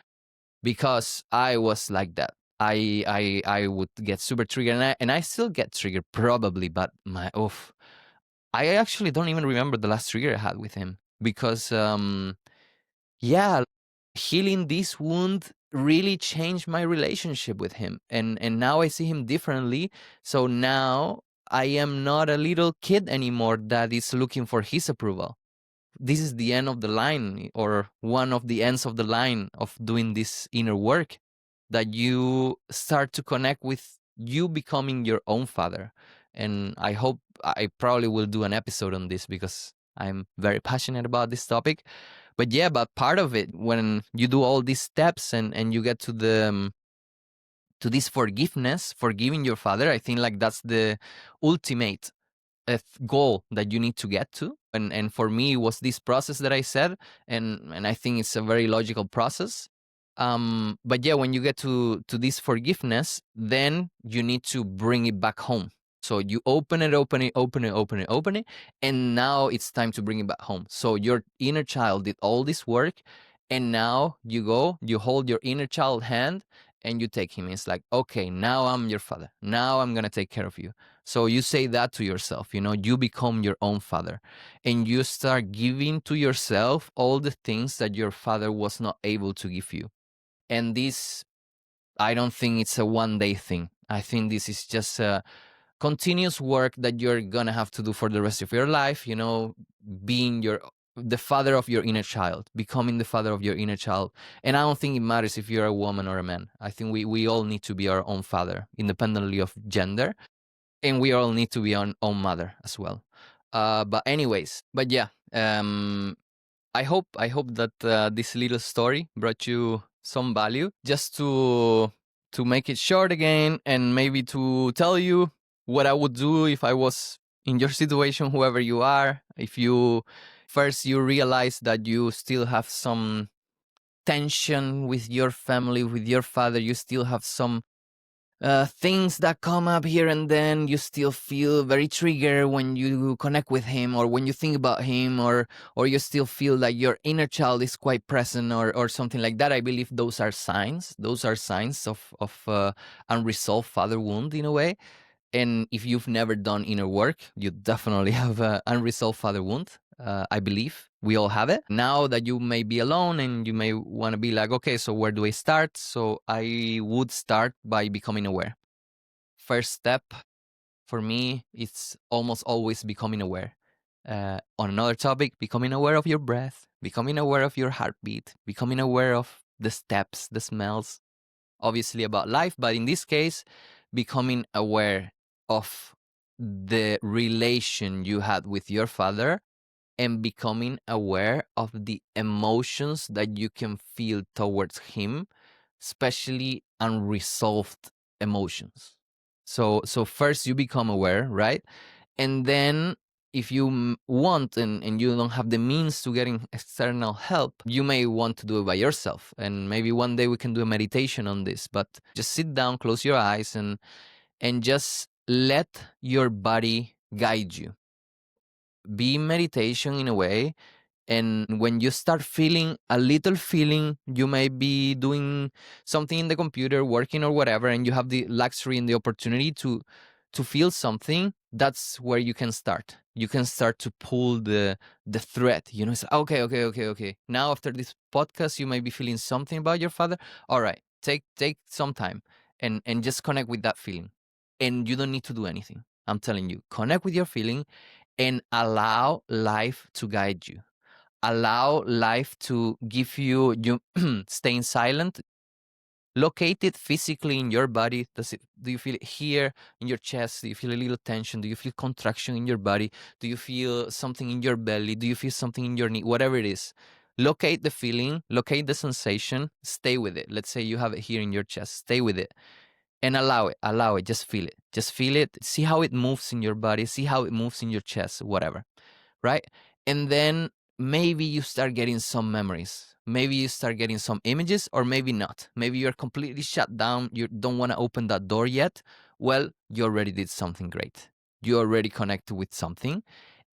Because I was like that. I would get super triggered, and I still get triggered probably, but my oof. I actually don't even remember the last trigger I had with him because, yeah, healing this wound really changed my relationship with him, and now I see him differently. So now I am not a little kid anymore that is looking for his approval. This is the end of the line, or one of the ends of the line of doing this inner work, that you start to connect with you becoming your own father. And I hope I probably will do an episode on this because I'm very passionate about this topic. But yeah, but part of it, when you do all these steps and you get to the to this forgiveness, forgiving your father, I think like that's the ultimate goal that you need to get to. And for me it was this process that I said, and I think it's a very logical process. But yeah, when you get to this forgiveness, then you need to bring it back home. So you open it, open it, open it, open it, open it, and now it's time to bring it back home. So your inner child did all this work, and now you go, you hold your inner child hand, and you take him. It's like, okay, now I'm your father. Now I'm gonna take care of you. So you say that to yourself, you become your own father, and you start giving to yourself all the things that your father was not able to give you. And this, I don't think it's a one day thing. I think this is just a continuous work that you're gonna have to do for the rest of your life, being the father of your inner child, becoming the father of your inner child. And I don't think it matters if you're a woman or a man. I think we all need to be our own father, independently of gender, and we all need to be our own mother as well. But anyways, but yeah, I hope that this little story brought you some value. Just to make it short again, and maybe to tell you what I would do if I was in your situation, whoever you are. If you first you realize that you still have some tension with your family, with your father, you still have some things that come up here and then, you still feel very triggered when you connect with him or when you think about him, or you still feel like your inner child is quite present, or something like that. I believe those are signs. Those are signs of unresolved father wound in a way. And if you've never done inner work, you definitely have an unresolved father wound. I believe we all have it. Now that you may be alone and you may want to be like, okay, so where do I start? So I would start by becoming aware. First step for me, it's almost always becoming aware. On another topic, becoming aware of your breath, becoming aware of your heartbeat, becoming aware of the steps, the smells, obviously about life, but in this case, becoming aware of the relation you had with your father, and becoming aware of the emotions that you can feel towards him, especially unresolved emotions. So first you become aware, right? And then if you want, and you don't have the means to getting external help, you may want to do it by yourself. And maybe one day we can do a meditation on this, but just sit down, close your eyes, and just let your body guide you. Be meditation in a way. And when you start feeling a little feeling, you may be doing something in the computer, working or whatever, and you have the luxury and the opportunity to to feel something, that's where you can start. You can start to pull the thread. It's okay. Now after this podcast, you might be feeling something about your father. All right, take some time and just connect with that feeling. And you don't need to do anything. I'm telling you, connect with your feeling and allow life to guide you. Allow life to give you staying silent. Locate it physically in your body. Do you feel it here in your chest? Do you feel a little tension? Do you feel contraction in your body? Do you feel something in your belly? Do you feel something in your knee? Whatever it is, locate the feeling, locate the sensation, stay with it. Let's say you have it here in your chest, stay with it and allow it, just feel it, see how it moves in your body, see how it moves in your chest, whatever, right? And then maybe you start getting some memories, maybe you start getting some images, or maybe not. Maybe you're completely shut down, you don't want to open that door yet. Well, you already did something great, you already connected with something.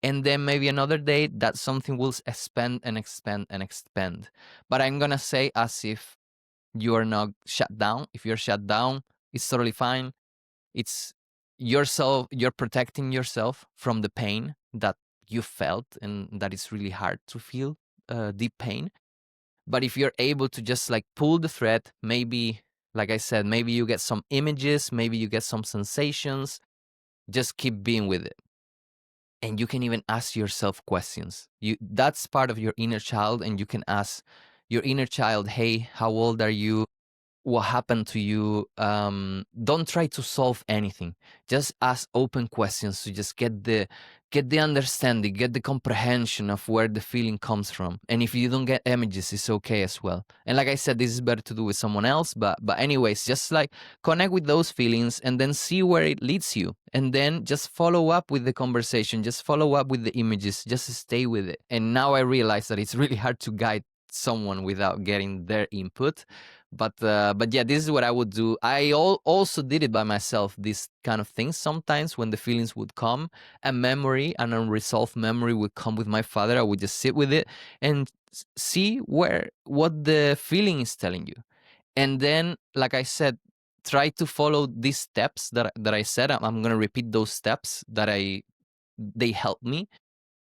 And then maybe another day that something will expand and expand and expand. But I'm gonna say as if you are not shut down. If you're shut down, it's totally fine. It's yourself, you're protecting yourself from the pain that you felt, and that is really hard to feel deep pain. But if you're able to just like pull the thread, maybe, like I said, maybe you get some images, maybe you get some sensations, just keep being with it. And you can even ask yourself questions. That's part of your inner child, and you can ask your inner child, hey, how old are you? What happened to you? Don't try to solve anything. Just ask open questions to just get the understanding, get the comprehension of where the feeling comes from. And if you don't get images, it's okay as well. And like I said, this is better to do with someone else. But anyways, just like connect with those feelings and then see where it leads you. And then just follow up with the conversation, just follow up with the images, just stay with it. And now I realize that it's really hard to guide someone without getting their input. But yeah, this is what I would do. I also did it by myself, these kind of things. Sometimes when the feelings would come, a memory, an unresolved memory would come with my father. I would just sit with it and see what the feeling is telling you. And then, like I said, try to follow these steps that I said. I'm gonna repeat those steps that they helped me.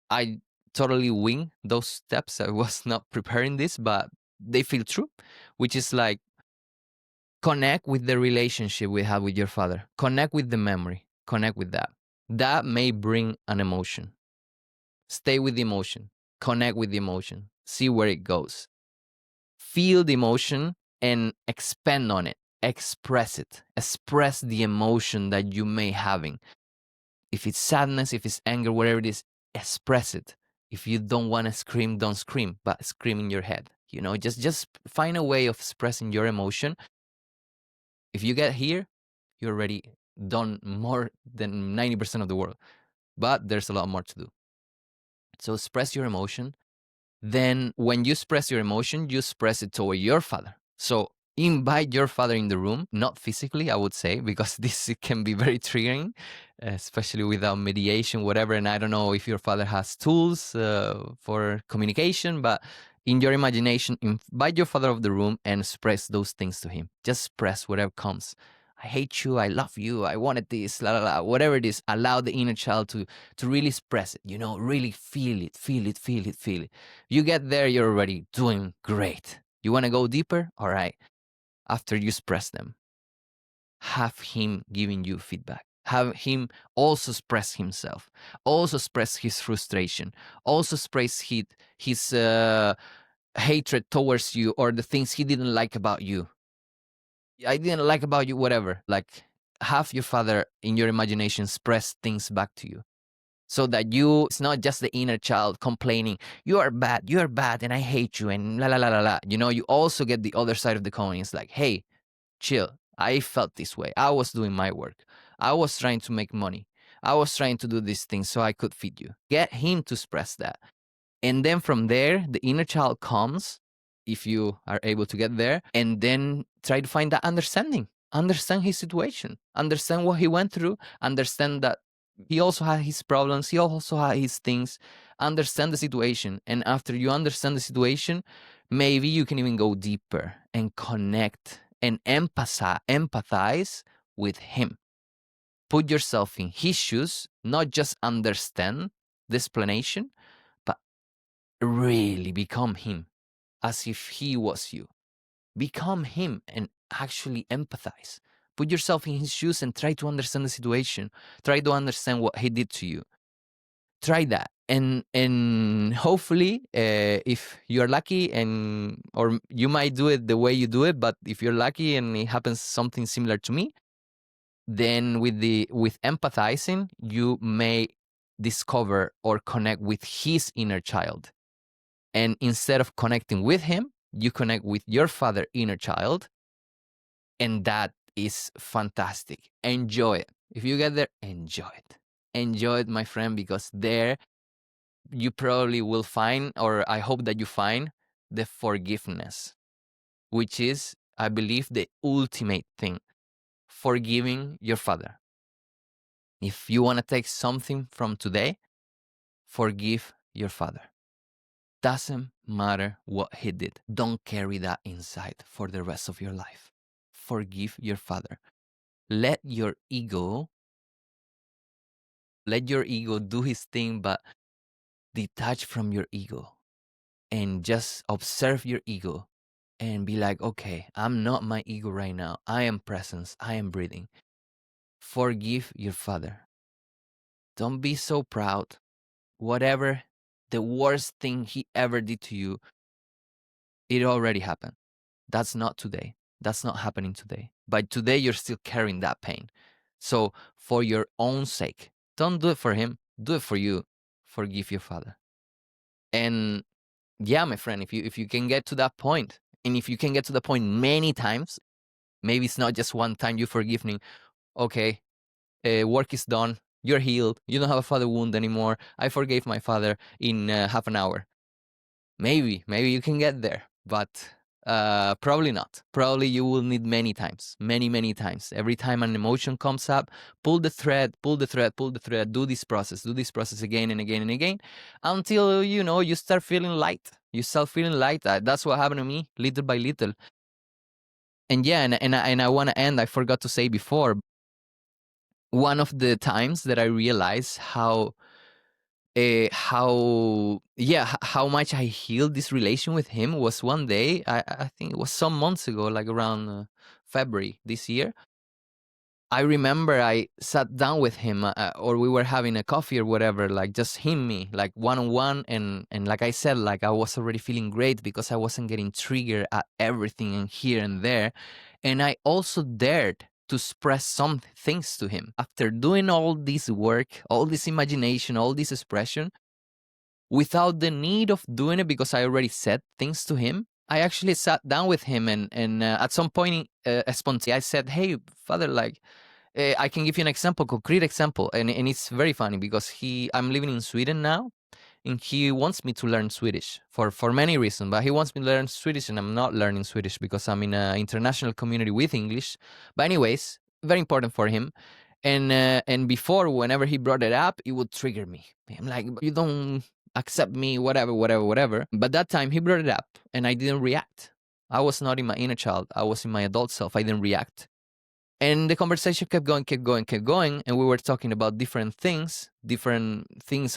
I totally wing those steps. I was not preparing this, but they feel true, which is like, connect with the relationship we have with your father, connect with the memory, connect with that. That may bring an emotion. Stay with the emotion, connect with the emotion, see where it goes. Feel the emotion and expand on it, express it, express the emotion that you may having. If it's sadness, if it's anger, whatever it is, express it. If you don't want to scream, don't scream, but scream in your head. Just find a way of expressing your emotion. If you get here, you already done more than 90% of the world. But there's a lot more to do. So express your emotion. Then when you express your emotion, you express it toward your father. So invite your father in the room, not physically, I would say, because this can be very triggering, especially without mediation, whatever. And I don't know if your father has tools for communication, but in your imagination, invite your father of the room and express those things to him. Just express whatever comes. I hate you, I love you, I wanted this, la la la, whatever it is. Allow the inner child to really express it, really feel it. You get there, you're already doing great. You want to go deeper? All right. After you express them, have him giving you feedback. Have him also express himself, also express his frustration, also express his hatred towards you, or the things he didn't like about you. I didn't like about you, whatever. Like, have your father in your imagination express things back to you, so that it's not just the inner child complaining, you are bad, and I hate you, and la la la la la. You also get the other side of the coin. It's like, hey, chill. I felt this way. I was doing my work. I was trying to make money. I was trying to do these things so I could feed you. Get him to express that. And then from there, the inner child comes, if you are able to get there, and then try to find that understanding. Understand his situation, understand what he went through, understand that he also had his problems, he also had his things. Understand the situation. And after you understand the situation, maybe you can even go deeper and connect and empathize with him. put yourself in his shoes, not just understand the explanation, but really become him as if he was you. Become him and actually empathize. Put yourself in his shoes and try to understand the situation. Try to understand what he did to you. Try that. And hopefully, if you're lucky, and or you might do it the way you do it, but if you're lucky and it happens something similar to me, then with empathizing, you may discover or connect with his inner child. And instead of connecting with him, you connect with your father inner child. And that is fantastic. Enjoy it. If you get there, enjoy it. Enjoy it, my friend, because there you probably will find, or I hope that you find, the forgiveness, which is, I believe, the ultimate thing. Forgiving your father. If you want to take something from today, forgive your father. Doesn't matter what he did. Don't carry that inside for the rest of your life. Forgive your father. Let your ego do his thing, but detach from your ego and just observe your ego and be like, okay, I'm not my ego right now. I am presence. I am breathing. Forgive your father. Don't be so proud. Whatever the worst thing he ever did to you, it already happened. That's not today. That's not happening today. But today you're still carrying that pain. So for your own sake, don't do it for him. Do it for you. Forgive your father. And yeah, my friend, if you can get to that point, and if you can get to the point many times, maybe it's not just one time you forgive me. Okay, work is done. You're healed. You don't have a father wound anymore. I forgave my father in half an hour. Maybe you can get there, but probably not. Probably you will need many times, many times. Every time an emotion comes up, pull the thread, do this process again and again and again, until you start feeling light. You start feeling light. That's what happened to me, little by little. And yeah, and I want to end. I forgot to say before. One of the times that I realized how much I healed this relation with him was one day. I think it was some months ago, like around February this year. I remember I sat down with him, or we were having a coffee or whatever, like just him, me, like one on one, and like I said, like I was already feeling great because I wasn't getting triggered at everything and here and there, and I also dared to express some things to him after doing all this work, all this imagination, all this expression, without the need of doing it because I already said things to him. I actually sat down with him, and at some point, spontaneously, I said, "Hey, father, like." I can give you an example, concrete example, and it's very funny because I'm living in Sweden now, and he wants me to learn Swedish for many reasons, but he wants me to learn Swedish, and I'm not learning Swedish because I'm in an international community with English. But anyways, very important for him. And before, whenever he brought it up, it would trigger me. I'm like, you don't accept me, whatever. But that time he brought it up, and I didn't react. I was not in my inner child. I was in my adult self. I didn't react. And the conversation kept going, and we were talking about different things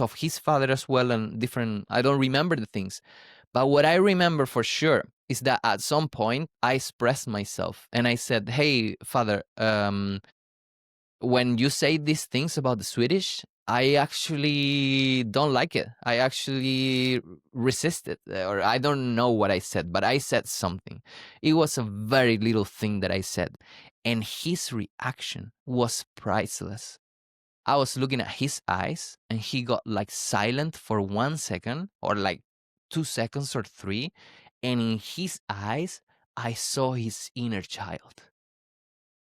of his father as well, and I don't remember the things. But what I remember for sure is that at some point I expressed myself and I said, "Hey, father, when you say these things about the Swedish, I actually don't like it. I actually resist it, or I don't know what I said, but I said something. It was a very little thing that I said. And his reaction was priceless. I was looking at his eyes, and he got like silent for 1 second, or like 2 seconds or 3. And in his eyes, I saw his inner child.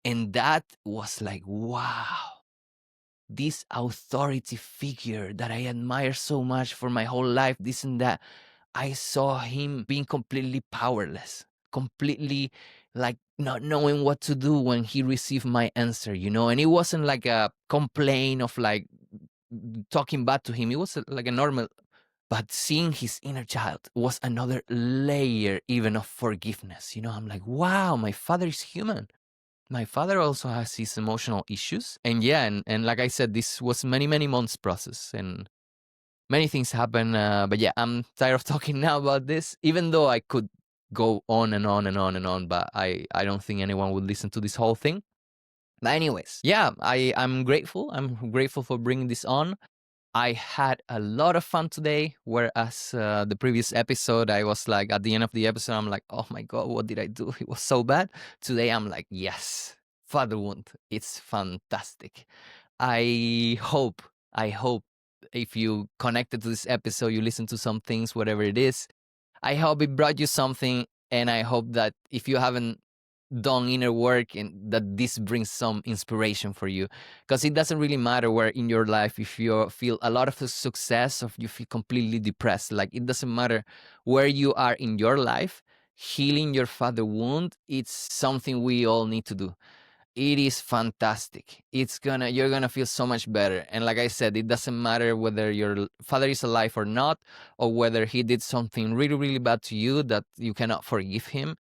And that was like, wow, this authority figure that I admire so much for my whole life, this and that. I saw him being completely powerless, completely like not knowing what to do when he received my answer, and it wasn't like a complaint of like talking bad to him. It was like a normal, but seeing his inner child was another layer even of forgiveness. I'm like, wow, my father is human. my father also has his emotional issues. And yeah, and like I said, this was many, many months process, and many things happen. But yeah, I'm tired of talking now about this, even though I could go on and on and on and on, but I don't think anyone would listen to this whole thing. But anyways, yeah, I'm grateful. I'm grateful for bringing this on. I had a lot of fun today, whereas the previous episode, I was like, at the end of the episode, I'm like, oh my God, what did I do? It was so bad. Today, I'm like, yes, Father Wound. It's fantastic. I hope if you connected to this episode, you listen to some things, whatever it is, I hope it brought you something. And I hope that if you haven't done inner work, and that this brings some inspiration for you, because it doesn't really matter where in your life, if you feel a lot of success or you feel completely depressed, like it doesn't matter where you are in your life. Healing your father wound, it's something we all need to do. It is fantastic. You're gonna feel so much better. And like I said, it doesn't matter whether your father is alive or not, or whether he did something really, really bad to you that you cannot forgive him,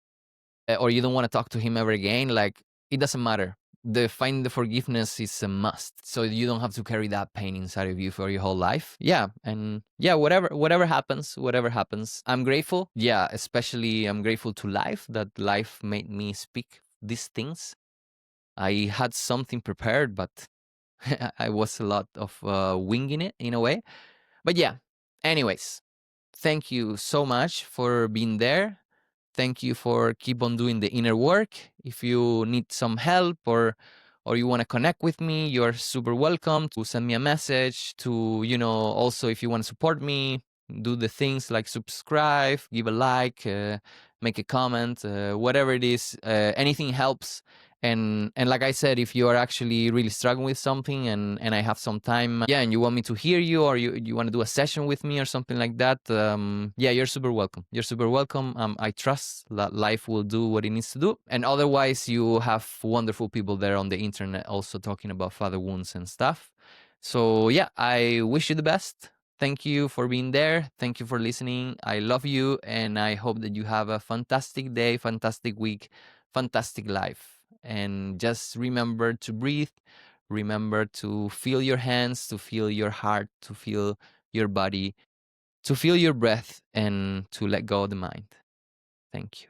or you don't want to talk to him ever again. Like, it doesn't matter. The forgiveness is a must, so you don't have to carry that pain inside of you for your whole life. Yeah, and yeah, whatever happens, I'm grateful. Yeah, especially I'm grateful to life, that life made me speak these things. I had something prepared, but I was a lot of winging it in a way. But yeah, anyways, thank you so much for being there. Thank you for keep on doing the inner work. If you need some help, or you want to connect with me, you're super welcome to send me a message. To, also, if you want to support me, do the things like subscribe, give a like, make a comment, whatever it is. Anything helps. And like I said, if you are actually really struggling with something, and I have some time, yeah, and you want me to hear you, or you want to do a session with me or something like that, yeah, you're super welcome. You're super welcome. I trust that life will do what it needs to do. And otherwise, you have wonderful people there on the internet also talking about father wounds and stuff. So yeah, I wish you the best. Thank you for being there. Thank you for listening. I love you, and I hope that you have a fantastic day, fantastic week, fantastic life. And just remember to breathe. Remember to feel your hands, to feel your heart, to feel your body, to feel your breath, and to let go of the mind. Thank you.